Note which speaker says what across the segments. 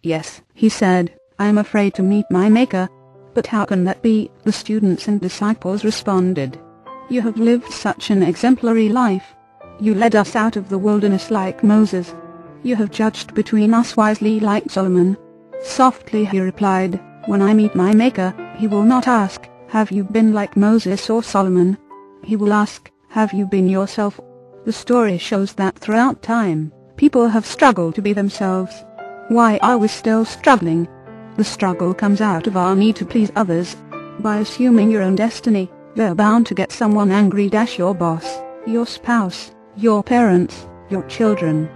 Speaker 1: Yes, he said, I am afraid to meet my Maker. But how can that be? The students and disciples responded. You have lived such an exemplary life. You led us out of the wilderness like Moses. You have judged between us wisely like Solomon. Softly he replied, when I meet my Maker, he will not ask, have you been like Moses or Solomon? He will ask, have you been yourself? The story shows that throughout time, people have struggled to be themselves. Why are we still struggling? The struggle comes out of our need to please others. By assuming your own destiny, you're bound to get someone angry. Your boss, your spouse, your parents, your children.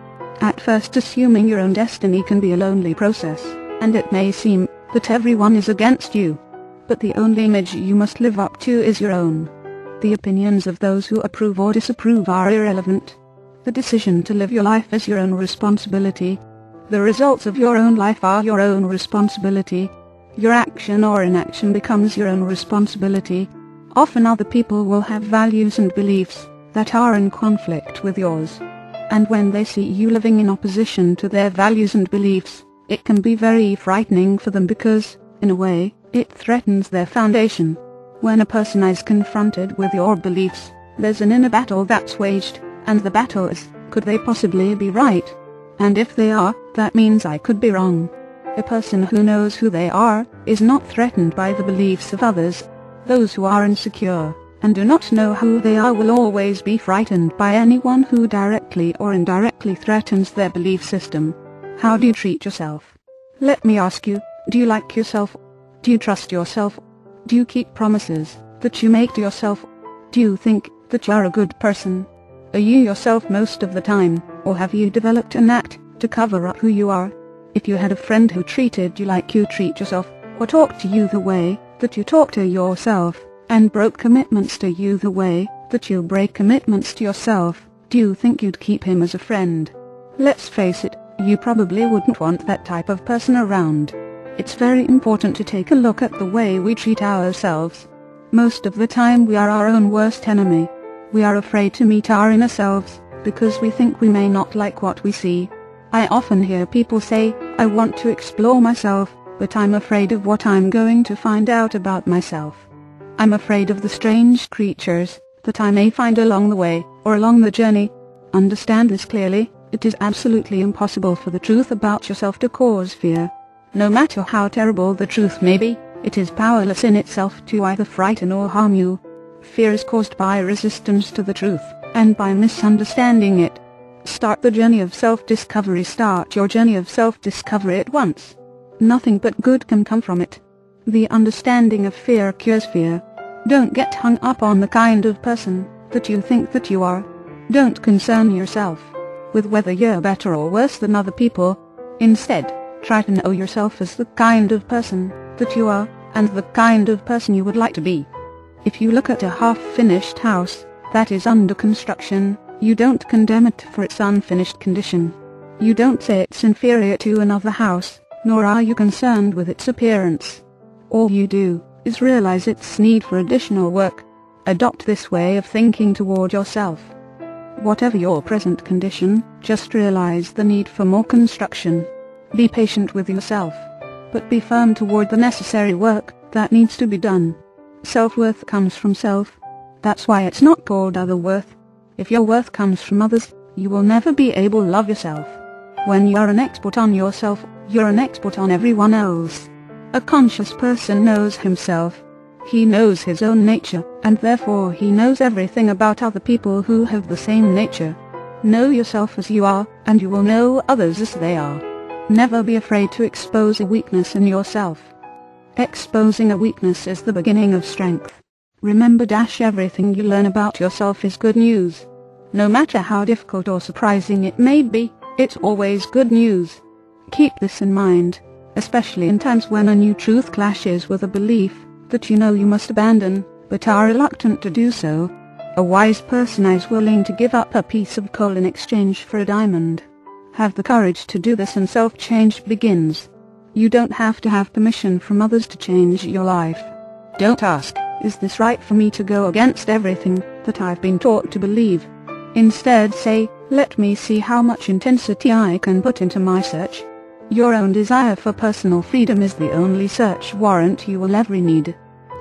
Speaker 1: At first, assuming your own destiny can be a lonely process, and it may seem that everyone is against you. But the only image you must live up to is your own. The opinions of those who approve or disapprove are irrelevant. The decision to live your life is your own responsibility. The results of your own life are your own responsibility. Your action or inaction becomes your own responsibility. Often other people will have values and beliefs that are in conflict with yours. And when they see you living in opposition to their values and beliefs, it can be very frightening for them because, in a way, it threatens their foundation. When a person is confronted with your beliefs, there's an inner battle that's waged, and the battle is, could they possibly be right? And if they are, that means I could be wrong. A person who knows who they are is not threatened by the beliefs of others. Those who are insecure and do not know who they are will always be frightened by anyone who directly or indirectly threatens their belief system. How do you treat yourself? Let me ask you, do you like yourself? Do you trust yourself? Do you keep promises that you make to yourself? Do you think that you are a good person? Are you yourself most of the time, or have you developed an act to cover up who you are? If you had a friend who treated you like you treat yourself, or talked to you the way that you talk to yourself, and broke commitments to you the way that you break commitments to yourself, do you think you'd keep him as a friend? Let's face it, you probably wouldn't want that type of person around. It's very important to take a look at the way we treat ourselves. Most of the time we are our own worst enemy. We are afraid to meet our inner selves, because we think we may not like what we see. I often hear people say, I want to explore myself, but I'm afraid of what I'm going to find out about myself. I'm afraid of the strange creatures that I may find along the way, or along the journey. Understand this clearly, it is absolutely impossible for the truth about yourself to cause fear. No matter how terrible the truth may be, it is powerless in itself to either frighten or harm you. Fear is caused by resistance to the truth, and by misunderstanding it. Start the journey of self-discovery. Start your journey of self-discovery at once. Nothing but good can come from it. The understanding of fear cures fear. Don't get hung up on the kind of person that you think that you are. Don't concern yourself with whether you're better or worse than other people. Instead, try to know yourself as the kind of person that you are, and the kind of person you would like to be. If you look at a half-finished house that is under construction, you don't condemn it for its unfinished condition. You don't say it's inferior to another house, nor are you concerned with its appearance. All you do is realize its need for additional work. Adopt this way of thinking toward yourself. Whatever your present condition, just realize the need for more construction. Be patient with yourself, but be firm toward the necessary work that needs to be done. Self-worth comes from self. That's why it's not called other worth. If your worth comes from others, you will never be able to love yourself. When you are an expert on yourself, you're an expert on everyone else. A conscious person knows himself. He knows his own nature, and therefore he knows everything about other people who have the same nature. Know yourself as you are, and you will know others as they are. Never be afraid to expose a weakness in yourself. Exposing a weakness is the beginning of strength. Remember, everything you learn about yourself is good news. No matter how difficult or surprising it may be, it's always good news. Keep this in mind, especially in times when a new truth clashes with a belief that you know you must abandon, but are reluctant to do so. A wise person is willing to give up a piece of coal in exchange for a diamond. Have the courage to do this and self-change begins. You don't have to have permission from others to change your life. Don't ask, is this right for me to go against everything that I've been taught to believe? Instead say, let me see how much intensity I can put into my search. Your own desire for personal freedom is the only search warrant you will ever need.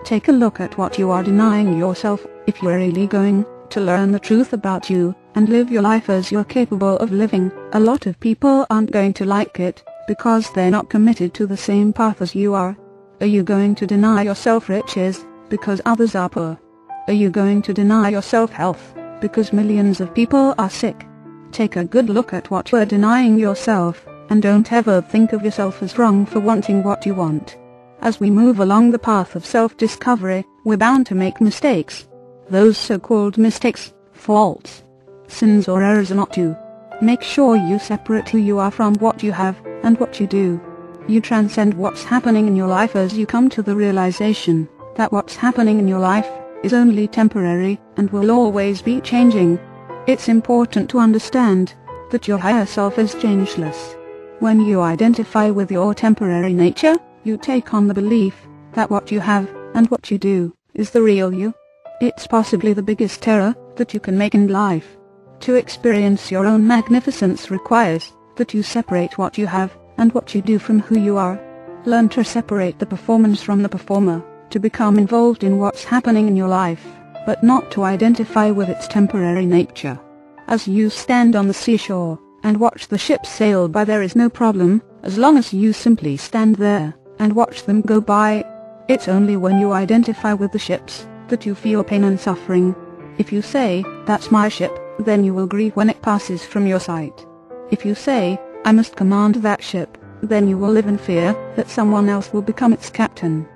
Speaker 1: Take a look at what you are denying yourself, if you're really going to learn the truth about you, and live your life as you're capable of living. A lot of people aren't going to like it, because they're not committed to the same path as you are. Are you going to deny yourself riches, because others are poor? Are you going to deny yourself health, because millions of people are sick? Take a good look at what you're denying yourself, and don't ever think of yourself as wrong for wanting what you want. As we move along the path of self-discovery, we're bound to make mistakes. Those so-called mistakes, faults, sins or errors are not you. Make sure you separate who you are from what you have, and what you do. You transcend what's happening in your life as you come to the realization that what's happening in your life is only temporary, and will always be changing. It's important to understand that your higher self is changeless. When you identify with your temporary nature, you take on the belief that what you have, and what you do, is the real you. It's possibly the biggest error that you can make in life. To experience your own magnificence requires that you separate what you have, and what you do from who you are. Learn to separate the performance from the performer, to become involved in what's happening in your life, but not to identify with its temporary nature. As you stand on the seashore, and watch the ships sail by, there is no problem, as long as you simply stand there, and watch them go by. It's only when you identify with the ships, that you feel pain and suffering. If you say, "That's my ship," then you will grieve when it passes from your sight. If you say, "I must command that ship," then you will live in fear that someone else will become its captain.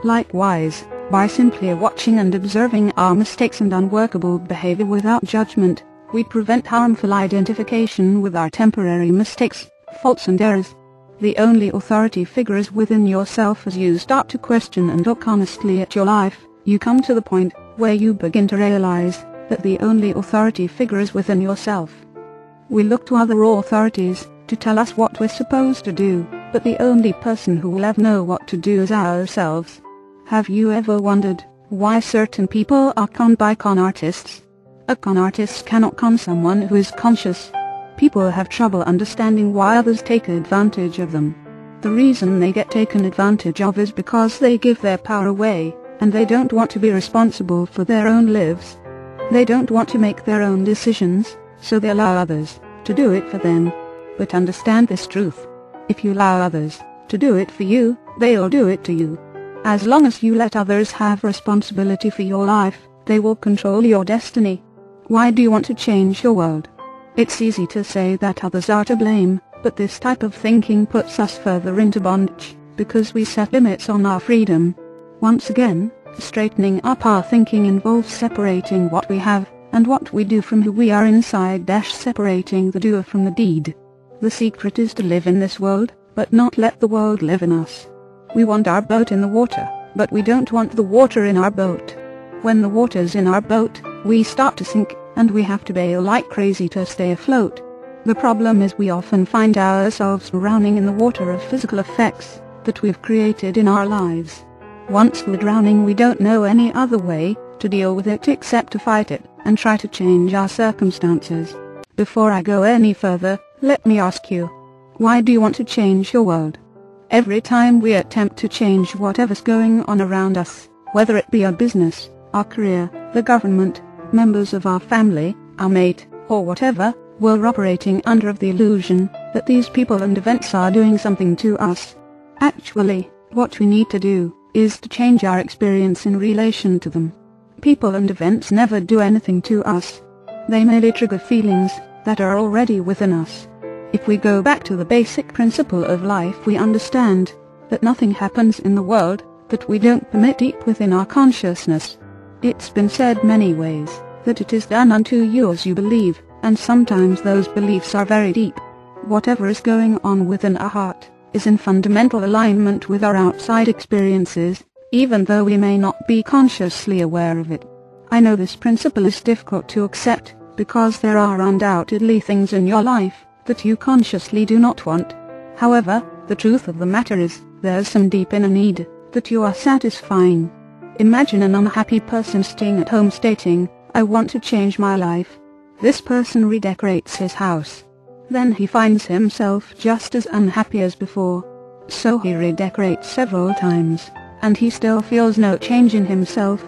Speaker 1: Likewise, by simply watching and observing our mistakes and unworkable behavior without judgment, we prevent harmful identification with our temporary mistakes, faults and errors. The only authority figure is within yourself. As you start to question and look honestly at your life, you come to the point where you begin to realize that the only authority figure is within yourself. We look to other authorities to tell us what we're supposed to do, but the only person who will ever know what to do is ourselves. Have you ever wondered why certain people are conned by con artists? A con artist cannot con someone who is conscious. People have trouble understanding why others take advantage of them. The reason they get taken advantage of is because they give their power away, and they don't want to be responsible for their own lives. They don't want to make their own decisions, so they allow others to do it for them. But understand this truth: if you allow others to do it for you, they'll do it to you. As long as you let others have responsibility for your life, they will control your destiny. Why do you want to change your world? It's easy to say that others are to blame, but this type of thinking puts us further into bondage, because we set limits on our freedom. Once again, straightening up our thinking involves separating what we have, and what we do from who we are inside. Separating the doer from the deed. The secret is to live in this world, but not let the world live in us. We want our boat in the water, but we don't want the water in our boat. When the water's in our boat, we start to sink, and we have to bail like crazy to stay afloat. The problem is we often find ourselves drowning in the water of physical effects that we've created in our lives. Once we're drowning, we don't know any other way to deal with it except to fight it and try to change our circumstances. Before I go any further, let me ask you, why do you want to change your world? Every time we attempt to change whatever's going on around us, whether it be our business, our career, the government, members of our family, our mate, or whatever, we're operating under the illusion that these people and events are doing something to us. Actually, what we need to do is to change our experience in relation to them. People and events never do anything to us. They merely trigger feelings that are already within us. If we go back to the basic principle of life, we understand that nothing happens in the world that we don't permit deep within our consciousness. It's been said many ways that it is done unto you as you believe, and sometimes those beliefs are very deep. Whatever is going on within our heart is in fundamental alignment with our outside experiences, even though we may not be consciously aware of it. I know this principle is difficult to accept, because there are undoubtedly things in your life that you consciously do not want. However, the truth of the matter is, there's some deep inner need that you are satisfying. Imagine an unhappy person staying at home stating, "I want to change my life." This person redecorates his house. Then he finds himself just as unhappy as before. So he redecorates several times, and he still feels no change in himself.